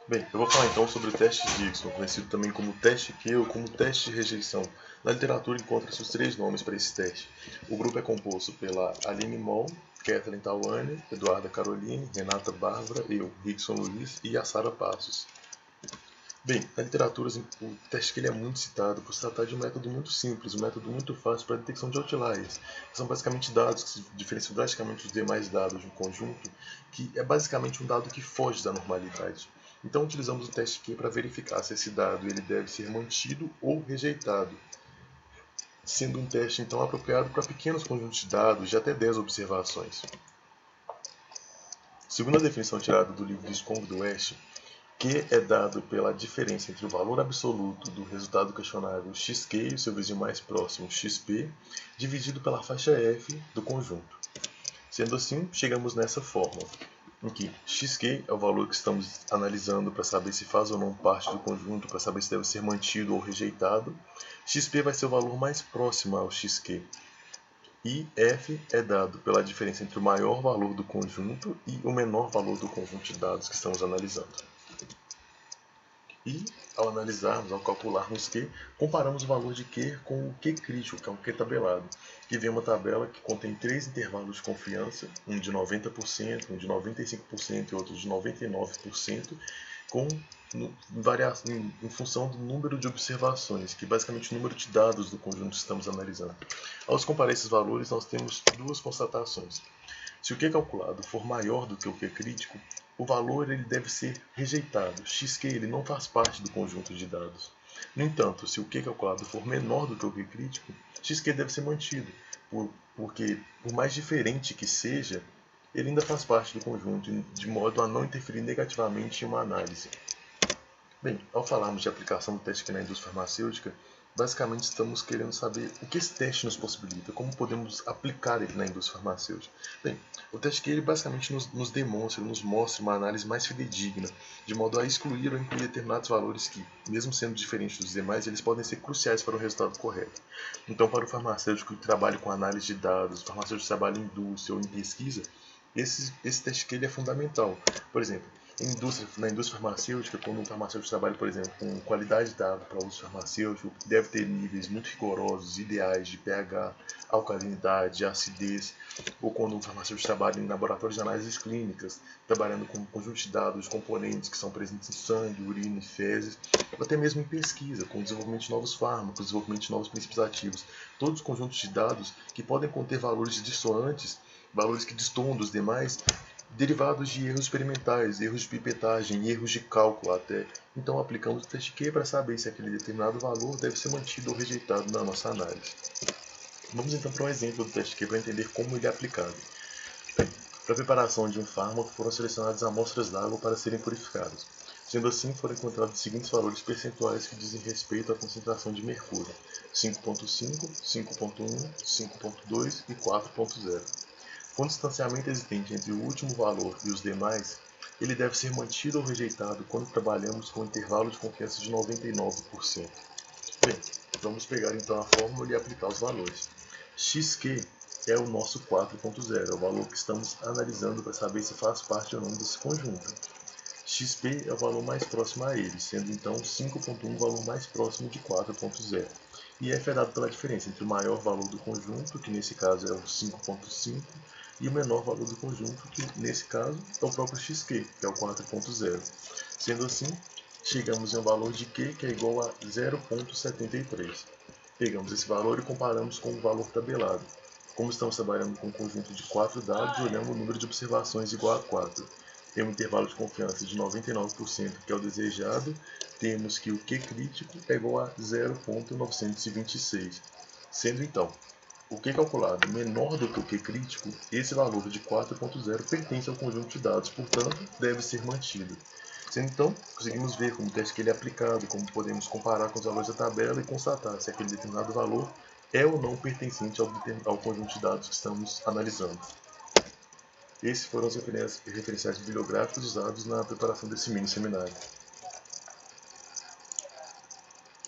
Bem, eu vou falar então sobre o teste Dixon, conhecido também como teste Q ou como teste de rejeição. Na literatura encontram-se os três nomes para esse teste. O grupo é composto pela Aline Moll, Kathleen Tawane, Eduarda Caroline, Renata Bárbara, eu, Rickson Luiz e a Sara Passos. Bem, na literatura o teste Q é muito citado por se tratar de um método muito simples, um método muito fácil para a detecção de outliers, que são basicamente dados que se diferenciam drasticamente dos demais dados de um conjunto, que é basicamente um dado que foge da normalidade. Então utilizamos o teste Q para verificar se esse dado ele deve ser mantido ou rejeitado, sendo um teste então apropriado para pequenos conjuntos de dados de até 10 observações. Segundo a definição tirada do livro Visconde do West, Q é dado pela diferença entre o valor absoluto do resultado questionável xq e o seu vizinho mais próximo xp, dividido pela faixa f do conjunto. Sendo assim, chegamos nessa fórmula, em que xq é o valor que estamos analisando para saber se faz ou não parte do conjunto, para saber se deve ser mantido ou rejeitado. Xp vai ser o valor mais próximo ao xq. E f é dado pela diferença entre o maior valor do conjunto e o menor valor do conjunto de dados que estamos analisando. E, ao analisarmos, ao calcularmos Q, comparamos o valor de Q com o Q crítico, que é um Q tabelado, que vem uma tabela que contém três intervalos de confiança, um de 90%, um de 95% e outro de 99%, em função do número de observações, que é basicamente o número de dados do conjunto que estamos analisando. Ao comparar esses valores, nós temos duas constatações. Se o Q calculado for maior do que o Q crítico, o valor ele deve ser rejeitado. Xq ele não faz parte do conjunto de dados. No entanto, se o Q calculado for menor do que o Q crítico, Xq deve ser mantido, porque por mais diferente que seja, ele ainda faz parte do conjunto, de modo a não interferir negativamente em uma análise. Bem, ao falarmos de aplicação do teste Q na indústria farmacêutica, basicamente estamos querendo saber o que esse teste nos possibilita, como podemos aplicar ele na indústria farmacêutica. Bem, o teste Q ele basicamente nos demonstra, nos mostra uma análise mais fidedigna, de modo a excluir ou incluir determinados valores que, mesmo sendo diferentes dos demais, eles podem ser cruciais para o resultado correto. Então, para o farmacêutico que trabalha com análise de dados, o farmacêutico que trabalha em indústria ou em pesquisa, esse teste Q ele é fundamental. Por exemplo, na indústria farmacêutica, quando um farmacêutico trabalha, por exemplo, com qualidade de água para uso farmacêutico, deve ter níveis muito rigorosos, ideais de pH, alcalinidade, acidez, ou quando um farmacêutico trabalha em laboratórios de análises clínicas, trabalhando com um conjunto de dados, componentes que são presentes em sangue, urina e fezes, ou até mesmo em pesquisa, com o desenvolvimento de novos fármacos, desenvolvimento de novos princípios ativos, todos os conjuntos de dados que podem conter valores dissoantes, valores que destoam dos demais, derivados de erros experimentais, erros de pipetagem, erros de cálculo até. Então aplicamos o teste Q para saber se aquele determinado valor deve ser mantido ou rejeitado na nossa análise. Vamos então para um exemplo do teste Q para entender como ele é aplicado. Para a preparação de um fármaco foram selecionadas amostras d'água para serem purificadas. Sendo assim, foram encontrados os seguintes valores percentuais que dizem respeito à concentração de mercúrio: 5.5, 5.1, 5.2 e 4.0. Com o distanciamento existente entre o último valor e os demais, ele deve ser mantido ou rejeitado quando trabalhamos com um intervalo de confiança de 99%. Bem, vamos pegar então a fórmula e aplicar os valores. Xq é o nosso 4.0, é o valor que estamos analisando para saber se faz parte ou não desse conjunto. Xp é o valor mais próximo a ele, sendo então 5.1 o valor mais próximo de 4.0. E f é dado pela diferença entre o maior valor do conjunto, que nesse caso é o 5.5, e o menor valor do conjunto, que nesse caso é o próprio xq, que é o 4.0. Sendo assim, chegamos em um valor de q que é igual a 0.73. Pegamos esse valor e comparamos com o valor tabelado. Como estamos trabalhando com um conjunto de 4 dados, olhamos o número de observações igual a 4. Tem um intervalo de confiança de 99%, que é o desejado. Temos que o Q crítico é igual a 0.926. Sendo então o Q calculado menor do que o Q crítico, esse valor de 4.0 pertence ao conjunto de dados, portanto, deve ser mantido. Sendo então, conseguimos ver como o teste Q ele é aplicado, como podemos comparar com os valores da tabela e constatar se aquele determinado valor é ou não pertencente ao conjunto de dados que estamos analisando. Esses foram os referenciais bibliográficos usados na preparação desse mini seminário.